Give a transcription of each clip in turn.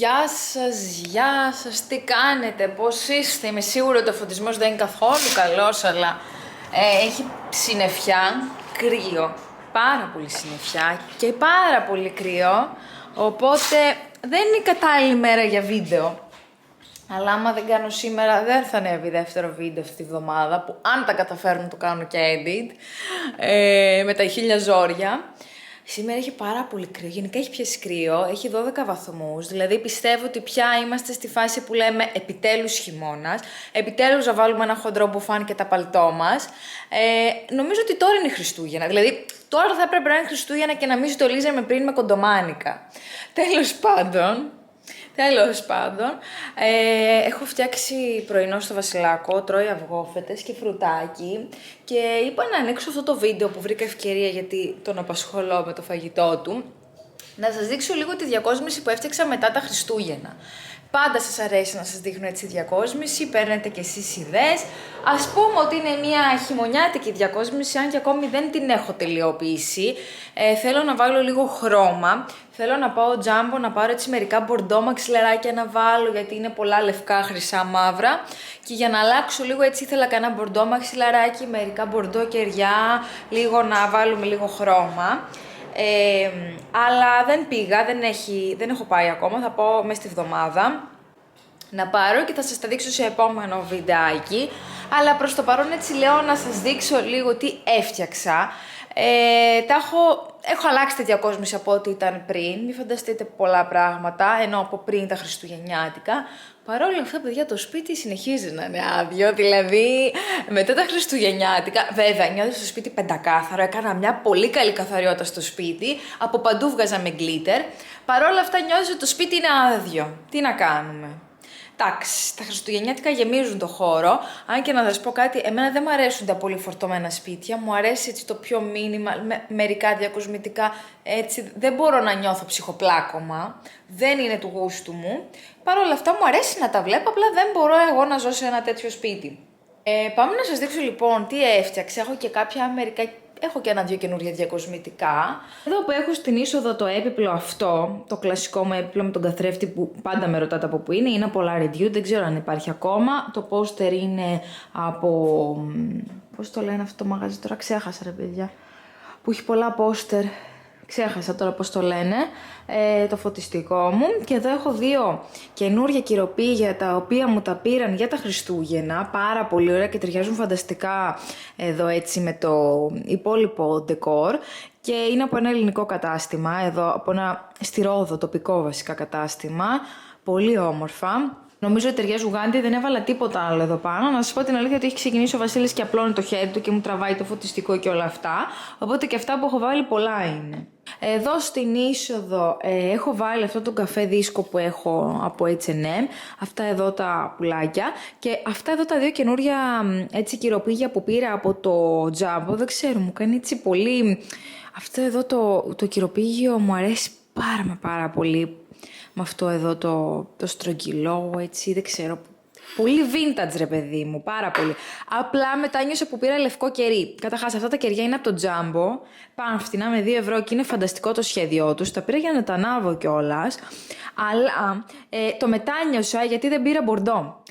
Γεια σας, τι κάνετε, πώς είστε? Είμαι σίγουρη ότι ο φωτισμός δεν είναι καθόλου καλός, αλλά έχει συννεφιά, κρύο, πάρα πολύ συννεφιά και πάρα πολύ κρύο, οπότε δεν είναι η κατάλληλη μέρα για βίντεο. Αλλά άμα δεν κάνω σήμερα, δεν θα ανέβει δεύτερο βίντεο αυτή τη βδομάδα, που αν τα καταφέρω να το κάνω και edit, με τα 1000 ζόρια. Σήμερα έχει πάρα πολύ κρύο, γενικά έχει πιάσει κρύο, έχει 12 βαθμούς, δηλαδή πιστεύω ότι πια είμαστε στη φάση που λέμε επιτέλους χειμώνας, επιτέλους να βάλουμε ένα χοντρό μπουφάν και τα παλτό μας. Νομίζω ότι τώρα είναι Χριστούγεννα, δηλαδή τώρα θα έπρεπε να είναι Χριστούγεννα και να μην στολίζαμε πριν με κοντομάνικα. Τέλος πάντων, έχω φτιάξει πρωινό στο Βασιλάκο, τρώει αυγόφετες και φρουτάκι και είπα να ανοίξω αυτό το βίντεο που βρήκα ευκαιρία γιατί τον απασχολώ με το φαγητό του, να σας δείξω λίγο τη διακόσμηση που έφτιαξα μετά τα Χριστούγεννα. Πάντα σας αρέσει να σας δείχνω έτσι διακόσμηση, παίρνετε κι εσείς ιδέες. Ας πούμε ότι είναι μια χειμωνιάτικη διακόσμηση, αν και ακόμη δεν την έχω τελειοποιήσει. Θέλω να βάλω λίγο χρώμα. Θέλω να πάω τζάμπο, να πάρω έτσι μερικά μπορντό μαξιλαράκια να βάλω, γιατί είναι πολλά λευκά, χρυσά, μαύρα. Και για να αλλάξω λίγο έτσι ήθελα κανένα μπορντό μαξιλαράκι, μερικά μπορντό κεριά, λίγο να βάλουμε λίγο χρώμα. Αλλά δεν πήγα, δεν έχω πάει ακόμα, θα πάω μέσα στη βδομάδα να πάρω και θα σας τα δείξω σε επόμενο βιντεάκι. Αλλά προς το παρόν έτσι λέω να σας δείξω λίγο τι έφτιαξα. Έχω αλλάξει τη διακόσμηση από ό,τι ήταν πριν, μην φανταστείτε πολλά πράγματα, ενώ από πριν τα χριστουγεννιάτικα. Παρ' όλα αυτά, παιδιά, το σπίτι συνεχίζει να είναι άδειο, δηλαδή μετά τα χριστουγεννιάτικα, βέβαια νιώθω στο σπίτι πεντακάθαρο, έκανα μια πολύ καλή καθαριότητα στο σπίτι, από παντού βγάζαμε γκλίτερ. Παρ' όλα αυτά νιώθω ότι το σπίτι είναι άδειο, τι να κάνουμε. Εντάξει, τα χριστουγεννιάτικα γεμίζουν το χώρο, αν και να σας πω κάτι, εμένα δεν μου αρέσουν τα πολύ φορτωμένα σπίτια, μου αρέσει έτσι το πιο μίνιμα, μερικά διακοσμητικά, έτσι δεν μπορώ να νιώθω ψυχοπλάκωμα, δεν είναι του γούστου μου. Παρ' όλα αυτά μου αρέσει να τα βλέπω, απλά δεν μπορώ εγώ να ζω σε ένα τέτοιο σπίτι. Πάμε να σας δείξω λοιπόν τι έφτιαξα, έχω και ένα-δυο καινούργια διακοσμητικά. Εδώ που έχω στην είσοδο το έπιπλο αυτό, το κλασικό μου έπιπλο με τον καθρέφτη που πάντα με ρωτάτε από πού είναι από Polar Reduce, δεν ξέρω αν υπάρχει ακόμα. Το πόστερ είναι από... πώς το λένε αυτό το μαγαζί, τώρα ξέχασα ρε παιδιά. Που έχει πολλά πόστερ, ξέχασα τώρα πώς το λένε, το φωτιστικό μου. Και εδώ έχω δύο καινούργια κυροπήγια τα οποία μου τα πήραν για τα Χριστούγεννα, πάρα πολύ ωραία και ταιριάζουν φανταστικά εδώ έτσι με το υπόλοιπο ντεκόρ. Και είναι από ένα ελληνικό κατάστημα, εδώ από ένα στη Ρόδο τοπικό βασικά κατάστημα, πολύ όμορφα. Νομίζω ότι ταιριάζουν γάντι, δεν έβαλα τίποτα άλλο εδώ πάνω. Να σας πω την αλήθεια ότι έχει ξεκινήσει ο Βασίλης και απλώνει το χέρι του και μου τραβάει το φωτιστικό και όλα αυτά. Οπότε και αυτά που έχω βάλει πολλά είναι. Εδώ στην είσοδο έχω βάλει αυτό το καφέ δίσκο που έχω από H&M. Αυτά εδώ τα πουλάκια. Και αυτά εδώ τα δύο καινούρια έτσι κυροπήγια που πήρα από το τζάμπο. Δεν ξέρω, μου κάνει έτσι πολύ... Αυτό εδώ το κυροπήγιο μου αρέσει πάρα πολύ. Με αυτό εδώ το στρογγυλό, έτσι, δεν ξέρω. Πολύ vintage ρε παιδί μου, πάρα πολύ. Απλά μετά νιώσα που πήρα λευκό κερί. Καταρχάς αυτά τα κεριά είναι από το Jumbo, πάνε φτηνά με 2 ευρώ και είναι φανταστικό το σχέδιό τους. Τα πήρα για να τα ανάβω κιόλας. Αλλά το μετάνιωσα γιατί δεν πήρα μπορντό.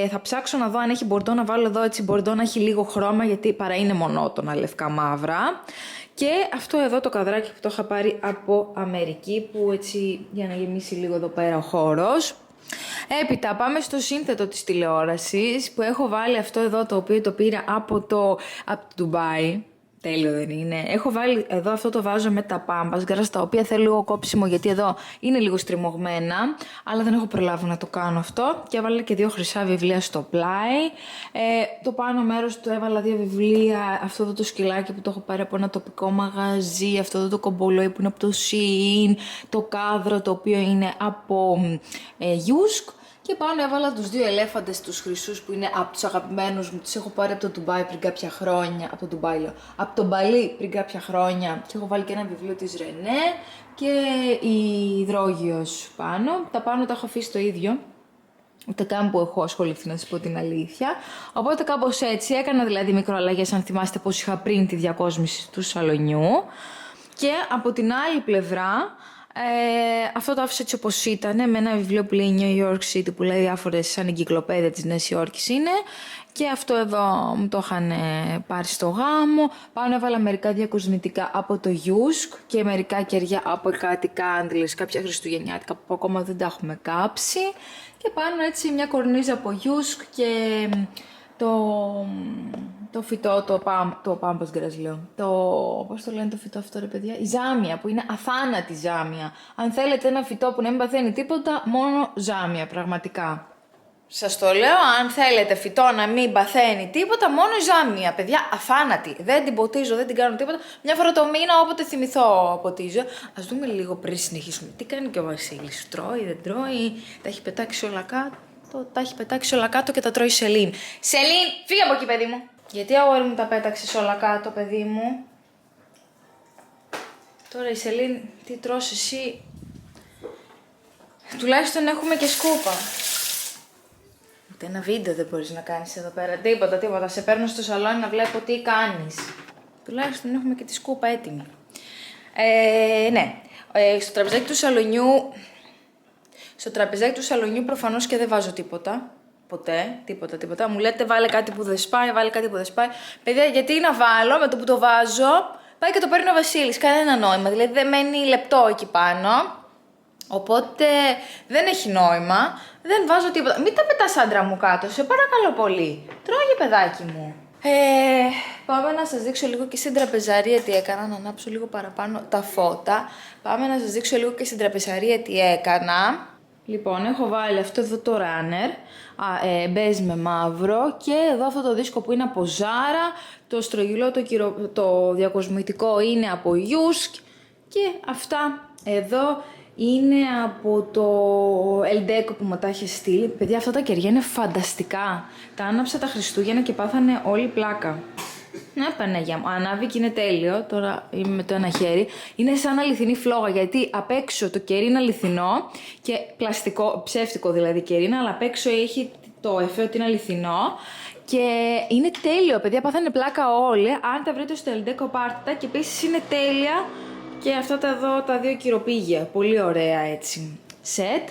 Θα ψάξω να δω αν έχει μπορντό, να βάλω εδώ έτσι μπορντό να έχει λίγο χρώμα, γιατί παρά είναι μονότονα λευκά μαύρα. Και αυτό εδώ το καδράκι που το είχα πάρει από Αμερική, που έτσι για να γεμίσει λίγο εδώ πέρα ο χώρος. Έπειτα πάμε στο σύνθετο της τηλεόρασης που έχω βάλει αυτό εδώ το οποίο το πήρα από το Dubai. Τέλειο δεν είναι. Έχω βάλει εδώ αυτό το βάζο με τα πάμπας, τα οποία θέλω λίγο κόψιμο γιατί εδώ είναι λίγο στριμωγμένα, αλλά δεν έχω προλάβει να το κάνω αυτό. Και έβαλα και 2 χρυσά βιβλία στο πλάι. Το πάνω μέρος του έβαλα 2 βιβλία, αυτό εδώ το σκυλάκι που το έχω πάρει από ένα τοπικό μαγαζί, αυτό εδώ το κομπολόι που είναι από το Shein, το κάδρο το οποίο είναι από Yusk. Και πάνω έβαλα τους 2 ελέφαντες, τους χρυσούς που είναι από τους αγαπημένους μου. Τους έχω πάρει από το Ντουμπάι πριν κάποια χρόνια. Από το Ντουμπάι λέω. Από το Μπαλί πριν κάποια χρόνια. Και έχω βάλει και ένα βιβλίο της Ρενέ και η υδρόγειος πάνω. Τα πάνω τα έχω αφήσει το ίδιο. Ούτε καν που έχω ασχοληθεί, να σας πω την αλήθεια. Οπότε κάπως έτσι έκανα δηλαδή μικροαλλαγές, αν θυμάστε πώς είχα πριν τη διακόσμηση του σαλονιού. Και από την άλλη πλευρά Αυτό το άφησα έτσι όπως ήταν, με ένα βιβλίο που λέει New York City, που λέει διάφορες, σαν εγκυκλοπαίδεια της Νέας Υόρκης είναι. Και αυτό εδώ μου το είχαν πάρει στο γάμο. Πάνω έβαλα μερικά διακοσμητικά από το Γιούσκ και μερικά κεριά από κάτι κάντλες, κάποια χριστουγεννιάτικα που ακόμα δεν τα έχουμε κάψει. Και πάνω έτσι μια κορνίζα από Γιούσκ και το φυτό, το πάμπας γκρας λέω. Πώς το λένε το φυτό αυτό ρε παιδιά, η ζάμια που είναι αθάνατη ζάμια. Αν θέλετε ένα φυτό που να μην παθαίνει τίποτα, μόνο ζάμια πραγματικά. Σας το λέω, αν θέλετε φυτό να μην παθαίνει τίποτα, μόνο η ζάμια. Παιδιά, αθάνατη. Δεν την ποτίζω, δεν την κάνω τίποτα. Μια φορά το μήνα, όποτε θυμηθώ, ποτίζω. Ας δούμε λίγο πριν συνεχίσουμε. Τι κάνει και ο Βασίλης, τρώει, δεν τρώει, τα έχει πετάξει όλα κάτω. Τα έχει πετάξει όλα κάτω και τα τρώει η Σελήν. Σελήν, φύγε από εκεί, παιδί μου. Γιατί αγόρι μου τα πέταξες όλα κάτω, παιδί μου. Τώρα η Σελήν, τι τρως εσύ. Τουλάχιστον έχουμε και σκούπα. Ούτε ένα βίντεο δεν μπορείς να κάνεις εδώ πέρα. Τίποτα. Σε παίρνω στο σαλόνι να βλέπω τι κάνεις. Τουλάχιστον έχουμε και τη σκούπα έτοιμη. Ναι. Στο τραπεζάκι του σαλονιού... Στο τραπεζάκι του σαλονιού προφανώς και δεν βάζω τίποτα. Ποτέ, τίποτα. Μου λέτε βάλε κάτι που δεν σπάει, βάλε κάτι που δεν σπάει. Παιδιά, γιατί να βάλω, με το που το βάζω, πάει και το παίρνει ο Βασίλης. Κανένα νόημα. Δηλαδή δεν μένει λεπτό εκεί πάνω. Οπότε δεν έχει νόημα. Δεν βάζω τίποτα. Μην τα πετάς άντρα μου κάτω, σε παρακαλώ πολύ. Τρώγε παιδάκι μου. Πάμε να σας δείξω λίγο και στην τραπεζαρία τι έκανα. Να ανάψω λίγο παραπάνω τα φώτα. Πάμε να σας δείξω λίγο και στην τραπεζαρία τι έκανα. Λοιπόν, έχω βάλει αυτό εδώ το runner, μπέζ με μαύρο, και εδώ αυτό το δίσκο που είναι από Zara, το στρογγυλό, το διακοσμητικό είναι από Yusk, και αυτά εδώ είναι από το Eldeco που μου τα είχε στείλει. Παιδιά, αυτά τα κεριά είναι φανταστικά. Τα άναψα τα Χριστούγεννα και πάθανε όλη πλάκα. Ναι, Παναγία μου, ανάβει και είναι τέλειο. Τώρα είμαι με το ένα χέρι. Είναι σαν αληθινή φλόγα, γιατί απ' έξω το κερί είναι αληθινό και πλαστικό, ψεύτικο δηλαδή κερί είναι, αλλά απ' έξω έχει το εφέ ότι είναι αληθινό. Και είναι τέλειο, παιδιά, πάθανε πλάκα όλοι. Αν τα βρείτε στο Eldeco πάρτε τα, και επίσης είναι τέλεια και αυτά τα εδώ τα δύο κυροπήγια. Πολύ ωραία έτσι σετ.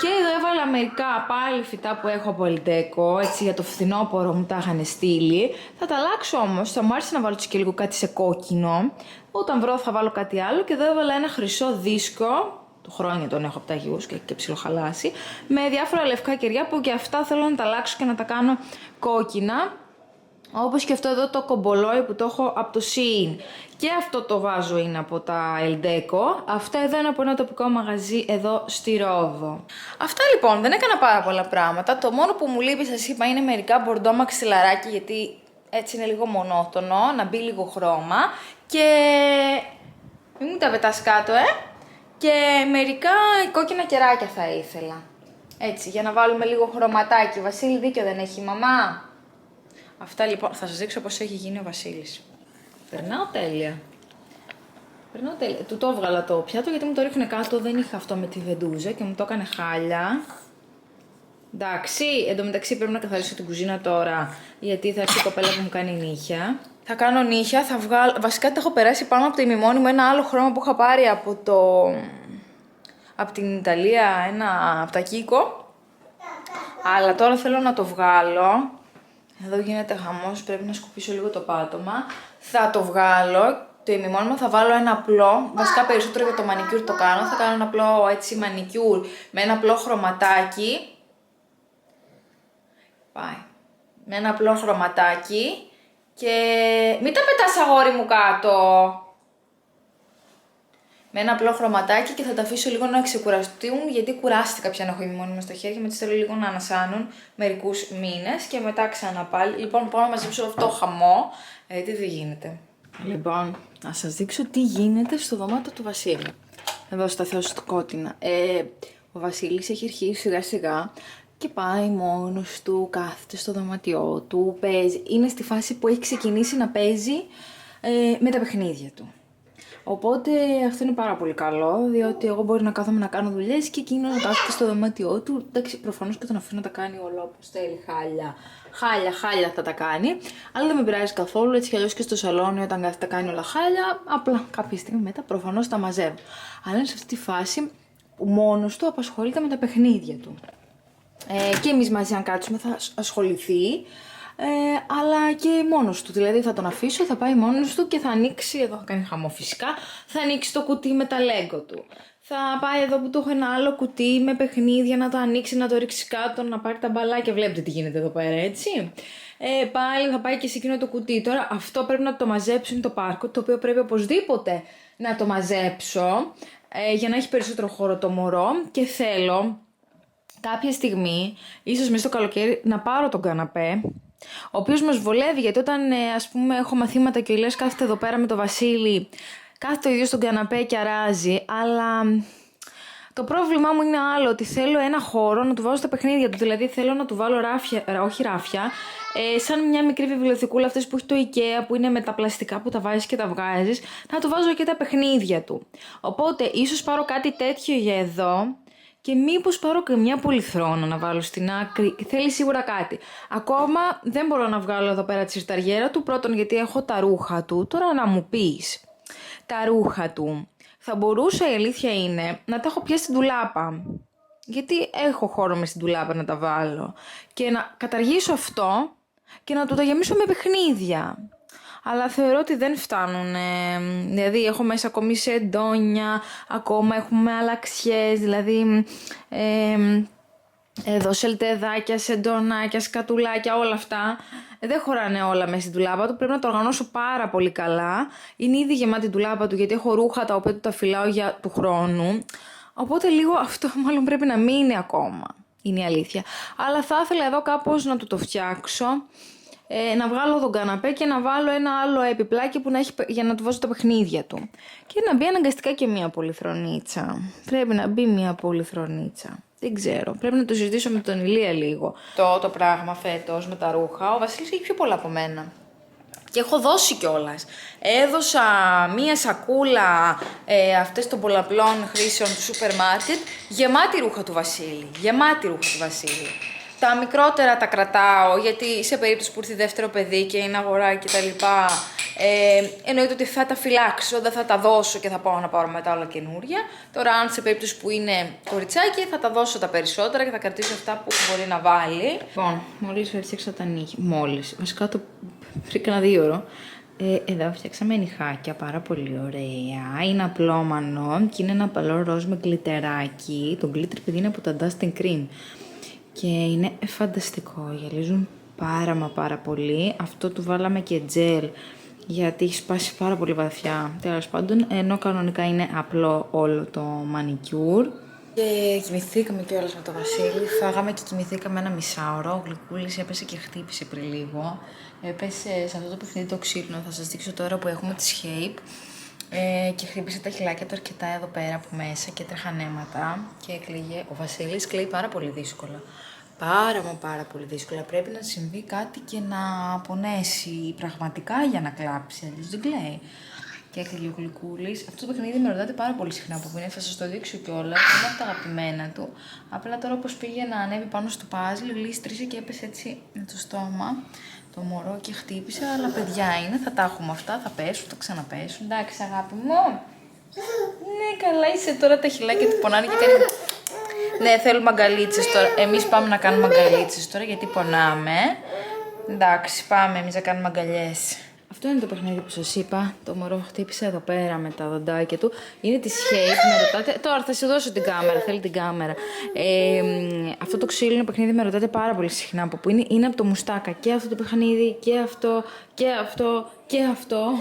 Και εδώ έβαλα μερικά πάλι φυτά που έχω από Eldeco, έτσι για το φθινόπωρο μου τα είχαν στείλει. Θα τα αλλάξω όμως, θα μου άρεσε να βάλω και λίγο κάτι σε κόκκινο. Όταν βρω θα βάλω κάτι άλλο, και εδώ έβαλα ένα χρυσό δίσκο, του χρόνια τον έχω από τα γιους και ψιλοχαλάσει, με διάφορα λευκά κεριά που και αυτά θέλω να τα αλλάξω και να τα κάνω κόκκινα. Όπως και αυτό εδώ το κομπολόι που το έχω από το Shein. Και αυτό το βάζω είναι από τα Eldeco. Αυτά εδώ είναι από ένα τοπικό μαγαζί εδώ στη Ρόδο. Αυτά λοιπόν, δεν έκανα πάρα πολλά πράγματα. Το μόνο που μου λείπει, σας είπα, είναι μερικά μπορντό μαξιλαράκι, γιατί έτσι είναι λίγο μονότονο, να μπει λίγο χρώμα. Και μην μου τα πετάς κάτω, Και μερικά κόκκινα κεράκια θα ήθελα. Έτσι, για να βάλουμε λίγο χρωματάκι. Βασίλη, δίκιο δεν έχει η μαμά? Αυτά λοιπόν, θα σας δείξω πώς έχει γίνει ο Βασίλης. Περνάω τέλεια. Του το έβγαλα το πιάτο γιατί μου το ρίχνε κάτω, δεν είχα αυτό με τη βεντούζα και μου το έκανε χάλια. Εντάξει, εντωμεταξύ πρέπει να καθαρίσω την κουζίνα τώρα, γιατί θα έρθει η κοπέλα που μου κάνει νύχια. Θα κάνω νύχια, θα βγάλω... Βασικά τα έχω περάσει πάνω από το ημιμόνι μου ένα άλλο χρώμα που είχα πάρει από την Ιταλία, από τα Kiko. Αλλά τώρα θέλω να το βγάλω. Εδώ γίνεται χαμός, πρέπει να σκουπίσω λίγο το πάτωμα. Θα το βγάλω, το ημιμόνιμα θα βάλω ένα απλό, βασικά περισσότερο για το μανικιούρ το κάνω. Θα κάνω ένα απλό έτσι μανικιούρ με ένα απλό χρωματάκι. Πάει. Με ένα απλό χρωματάκι και μην τα πετάς αγόρι μου κάτω. Με ένα απλό χρωματάκι και θα τα αφήσω λίγο να ξεκουραστούν, γιατί κουράστηκα πια να έχω ημιμόνιμα στο χέρι, με τις θέλω λίγο να ανασάνουν μερικούς μήνες και μετά ξανά πάλι. Λοιπόν, πάω να μαζέψω αυτό το χαμό, τι δεν γίνεται. Λοιπόν, να σας δείξω τι γίνεται στο δωμάτιο του Βασίλη. Εδώ στα θεοστοκότινα. Ο Βασίλης έχει αρχίσει σιγά σιγά και πάει μόνος του, κάθεται στο δωμάτιό του, παίζει. Είναι στη φάση που έχει ξεκινήσει να παίζει με τα παιχνίδια του. Οπότε αυτό είναι πάρα πολύ καλό, διότι εγώ μπορεί να κάθομαι να κάνω δουλειές και εκείνο να κάθεται στο δωμάτιό του. Εντάξει, προφανώς και τον αφήνω να τα κάνει όλα όπως θέλει, χάλια θα τα κάνει. Αλλά δεν με πειράζει καθόλου, έτσι κι αλλιώς και στο σαλόνι όταν κάθεται τα κάνει όλα χάλια. Απλά κάποια στιγμή μετά προφανώς τα μαζεύω. Αλλά είναι σε αυτή τη φάση που μόνος του απασχολείται με τα παιχνίδια του. Και εμείς μαζί αν κάτσουμε θα ασχοληθεί. Αλλά και μόνος του, δηλαδή θα τον αφήσω, θα πάει μόνος του και θα ανοίξει, εδώ θα κάνει χαμό φυσικά, θα ανοίξει το κουτί με τα λέγκο του. Θα πάει εδώ που του έχω ένα άλλο κουτί με παιχνίδια, να το ανοίξει, να το ρίξει κάτω, να πάρει τα μπαλάκια, βλέπετε τι γίνεται εδώ πέρα, έτσι. Πάλι θα πάει και σε εκείνο το κουτί. Τώρα αυτό πρέπει να το μαζέψω, είναι το πάρκο, το οποίο πρέπει οπωσδήποτε να το μαζέψω, για να έχει περισσότερο χώρο το μωρό και θέλω κάποια στιγμή, ίσως μέσα στο καλοκαίρι, να πάρω τον καναπέ, ο οποίος μας βολεύει, γιατί όταν ας πούμε έχω μαθήματα και ο Ηλίας κάθεται εδώ πέρα με το Βασίλη, κάθεται ο ίδιος στον καναπέ και αράζει, αλλά το πρόβλημά μου είναι άλλο, ότι θέλω ένα χώρο να του βάζω στα παιχνίδια του, δηλαδή θέλω να του βάλω ράφια, σαν μια μικρή βιβλιοθηκούλα αυτές που έχει το IKEA, που είναι με τα πλαστικά που τα βάζεις και τα βγάζεις, να του βάζω και τα παιχνίδια του. Οπότε ίσως πάρω κάτι τέτοιο για εδώ. Και μήπως πάρω και μια πολυθρόνα να βάλω στην άκρη, θέλει σίγουρα κάτι. Ακόμα δεν μπορώ να βγάλω εδώ πέρα τη συρταριέρα του, πρώτον γιατί έχω τα ρούχα του. Τώρα να μου πεις, τα ρούχα του, θα μπορούσα, η αλήθεια είναι, να τα έχω πιάσει στην ντουλάπα. Γιατί έχω χώρο μες στην ντουλάπα να τα βάλω. Και να καταργήσω αυτό και να του τα γεμίσω με παιχνίδια. Αλλά θεωρώ ότι δεν φτάνουν, δηλαδή έχω μέσα ακόμη σεντόνια, ακόμα έχουμε αλλαξιές, δηλαδή εδώ σελτεδάκια, σεντονάκια, σκατουλάκια, όλα αυτά. Δεν χωράνε όλα μέσα στην ντουλάπα του, πρέπει να το οργανώσω πάρα πολύ καλά. Είναι ήδη γεμάτη η ντουλάπα του γιατί έχω ρούχα τα οποία του τα φυλάω για του χρόνου. Οπότε λίγο αυτό μάλλον πρέπει να μείνει ακόμα, είναι η αλήθεια. Αλλά θα ήθελα εδώ κάπως να του το φτιάξω. Να βγάλω τον καναπέ και να βάλω ένα άλλο επιπλάκι που να έχει, για να του βάζω τα παιχνίδια του. Και να μπει αναγκαστικά και μία πολυθρονίτσα. Πρέπει να μπει μία πολυθρονίτσα. Δεν ξέρω. Πρέπει να το συζητήσω με τον Ηλία λίγο. Το πράγμα φέτος με τα ρούχα. Ο Βασίλης έχει πιο πολλά από μένα. Και έχω δώσει κιόλας. Έδωσα μία σακούλα αυτές των πολλαπλών χρήσεων του σούπερ μάρκετ γεμάτη ρούχα του Βασίλη. Τα μικρότερα τα κρατάω, γιατί σε περίπτωση που έρθει δεύτερο παιδί και είναι αγοράκι κτλ. Εννοείται ότι θα τα φυλάξω, δεν θα τα δώσω και θα πάω να πάρω μετά όλα καινούρια. Τώρα, αν σε περίπτωση που είναι κοριτσάκι, θα τα δώσω τα περισσότερα και θα κρατήσω αυτά που μπορεί να βάλει. Λοιπόν, μόλις έφτιαξα τα νύχια. Βασικά το πριν ένα 2 ώρο. Εδώ φτιάξαμε νυχάκια, πάρα πολύ ωραία. Είναι απλόμανο και είναι ένα απαλό ροζ με γκλιτεράκι. Το γκλίτερ, παιδί, είναι από τα Dustin Cream. Και είναι φανταστικό, γυαλίζουν πάρα πολύ. Αυτό του βάλαμε και τζέλ, γιατί έχει σπάσει πάρα πολύ βαθιά. Τέλος πάντων, ενώ κανονικά είναι απλό όλο το μανικιούρ. Και κοιμηθήκαμε κιόλας με το Βασίλη. Φάγαμε και κοιμηθήκαμε ένα μισάωρο. Ο Γλυκούλης έπεσε και χτύπησε πριν λίγο. Έπεσε σε αυτό το παιχνίδι το ξύλινο. Θα σας δείξω τώρα που έχουμε τη Shape. Και χτύπησε τα χυλάκια του αρκετά εδώ πέρα από μέσα και τρέχαν αίματα και έκλαιγε. Ο Βασίλης κλαίει πάρα πολύ δύσκολα. Πάρα πολύ δύσκολα. Πρέπει να συμβεί κάτι και να πονέσει πραγματικά για να κλάψει, αλλιώς δεν κλαίει. Και έκλαιγε ο Γλυκούλης. Αυτό το παιχνίδι με ρωτάτε πάρα πολύ συχνά που είναι, θα σας το δείξω κιόλας. Είναι από τα αγαπημένα του. Απλά τώρα όπως πήγε να ανέβει πάνω στο πάζλ, λύστρισε και έπεσε έτσι με το στόμα. Το μωρό και χτύπησε, αλλά παιδιά είναι, θα τα έχουμε αυτά, θα πέσουν, θα ξαναπέσουν. Εντάξει, αγάπη μου. Ναι, καλά είσαι τώρα, τα χυλάκια του πονάνε και κάνει. Ναι, θέλουμε αγκαλίτσες τώρα. Εμείς πάμε να κάνουμε αγκαλίτσες τώρα γιατί πονάμε. Εντάξει, πάμε εμείς να κάνουμε αγκαλιές. Αυτό είναι το παιχνίδι που σας είπα. Το μωρό χτύπησε εδώ πέρα με τα δοντάκια του. Είναι τη Shape, με ρωτάτε. Τώρα θα σου δώσω την κάμερα, θέλει την κάμερα. Αυτό το ξύλινο παιχνίδι με ρωτάτε πάρα πολύ συχνά από πού είναι. Είναι από το Μουστάκα. Και αυτό το παιχνίδι, και αυτό, και αυτό, και αυτό.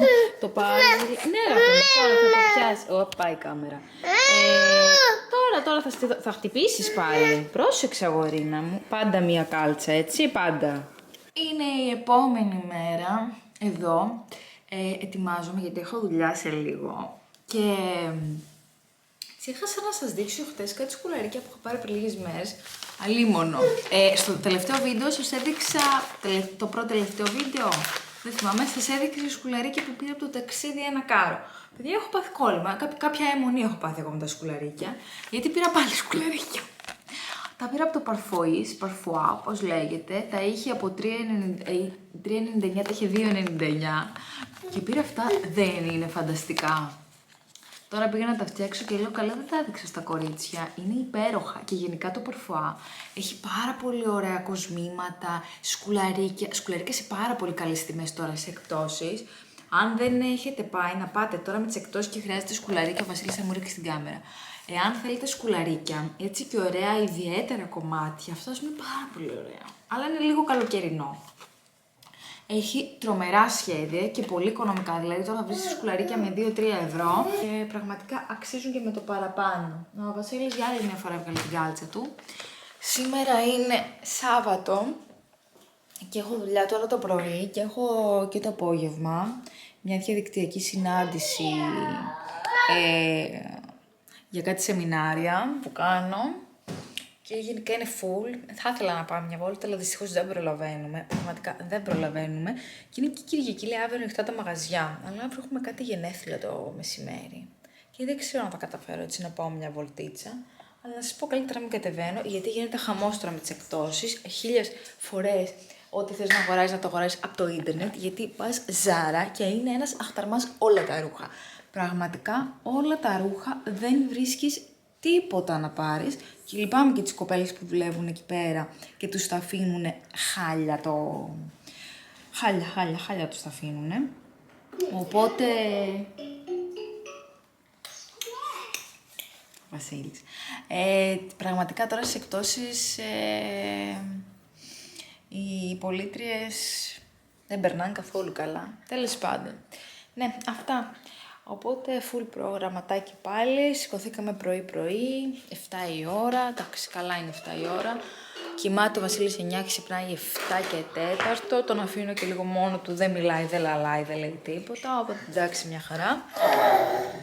Το πάρει. Ναι, ρε, τώρα θα το πιάσει. Πάει η κάμερα. Τώρα θα χτυπήσεις πάλι. Πρόσεξε, αγορίνα μου. Πάντα μία κάλτσα, έτσι, πάντα. Είναι η επόμενη μέρα. Εδώ ετοιμάζομαι γιατί έχω δουλειά σε λίγο και ξέχασα να σας δείξω χτες κάτι σκουλαρίκια που έχω πάρει πριν λίγες μέρες, αλίμονο. Στο τελευταίο βίντεο σας έδειξα, το πρώτο τελευταίο βίντεο, Δεν θυμάμαι, σας έδειξε σκουλαρίκια που πήρα από το ταξίδι ένα κάρο. Παιδιά, έχω πάθει κόλλημα. Κάποια αιμονή έχω πάθει εγώ με τα σκουλαρίκια. Γιατί πήρα πάλι σκουλαρίκια. Τα πήρα από το Parfois, Parfois, όπως λέγεται. Τα είχε από 3,99, τα είχε 2,99. Και πήρα αυτά, δεν είναι φανταστικά. Τώρα πήγα να τα φτιάξω και λέω καλά δεν τα έδειξα στα κορίτσια. Είναι υπέροχα και γενικά το Parfois έχει πάρα πολύ ωραία κοσμήματα, σκουλαρίκια. Σκουλαρίκια σε πάρα πολύ καλές τιμές τώρα σε εκπτώσεις. Αν δεν έχετε πάει να πάτε τώρα με τις εκπτώσεις και χρειάζεται σκουλαρίκια, ο Βασίλης θα μου ρίξει την κάμερα. Εάν θέλετε σκουλαρίκια, έτσι και ωραία ιδιαίτερα κομμάτια, αυτός είναι πάρα πολύ ωραία. Αλλά είναι λίγο καλοκαιρινό. Έχει τρομερά σχέδια και πολύ οικονομικά, δηλαδή τώρα θα βρεις σκουλαρίκια με 2-3 ευρώ και πραγματικά αξίζουν και με το παραπάνω. Ο Βασίλης για άλλη μια φορά έβγαλε την κάλτσα του. Σήμερα είναι Σάββατο και έχω δουλειά τώρα το πρωί και έχω και το απόγευμα μια διαδικτυακή συνάντηση για κάτι σεμινάρια που κάνω. Και γενικά είναι full. Θα ήθελα να πάμε μια βόλτα, αλλά δυστυχώς δεν προλαβαίνουμε. Πραγματικά δεν προλαβαίνουμε. Και είναι και Κυριακή, λέει αύριο ανοιχτά τα μαγαζιά. Αλλά αύριο έχουμε κάτι γενέθλια το μεσημέρι. Και δεν ξέρω αν θα καταφέρω έτσι να πάω μια βολτίτσα. Αλλά να σας πω καλύτερα μην κατεβαίνω, γιατί γίνεται χαμός τώρα με τις εκπτώσεις. 1000 φορές ό,τι θες να αγοράσεις να το αγοράσεις από το ίντερνετ. Γιατί πας Ζάρα και είναι ένας αχταρμάς όλα τα ρούχα. Πραγματικά όλα τα ρούχα δεν βρίσκεις τίποτα να πάρεις και λυπάμαι και τις κοπέλες που δουλεύουν εκεί πέρα και τους τα αφήνουν χάλια χάλια τους τα αφήνουνε. Οπότε... Βασίλης. Πραγματικά τώρα στις εκπτώσεις οι πολίτριες δεν περνάνε καθόλου καλά. Τέλος πάντων. Ναι, αυτά. Οπότε, full προγραμματάκι πάλι, σηκωθήκαμε πρωί-πρωί, 7 η ώρα, εντάξει καλά είναι 7 η ώρα. Κοιμάται ο Βασίλης 9, ξυπνάει 7 και 4, τον αφήνω και λίγο μόνο του, δεν μιλάει, δεν λαλάει, δεν λέει τίποτα, οπότε εντάξει μια χαρά.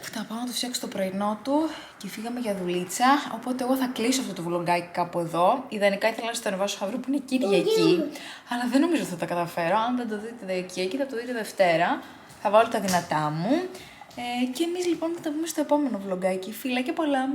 Θα πάω να του φτιάξω το πρωινό του και φύγαμε για δουλίτσα, οπότε εγώ θα κλείσω αυτό το βλογκάκι κάπου εδώ. Ιδανικά ήθελα να σας το ανεβάσω αύριο που είναι Κυριακή, αλλά δεν νομίζω ότι θα τα καταφέρω, αν δεν το δείτε Κυριακή θα το δείτε Δευτέρα, θα βάλω τα δυνατά μου. Και εμείς λοιπόν θα τα πούμε στο επόμενο βλογκάκι. Φιλάκια πολλά!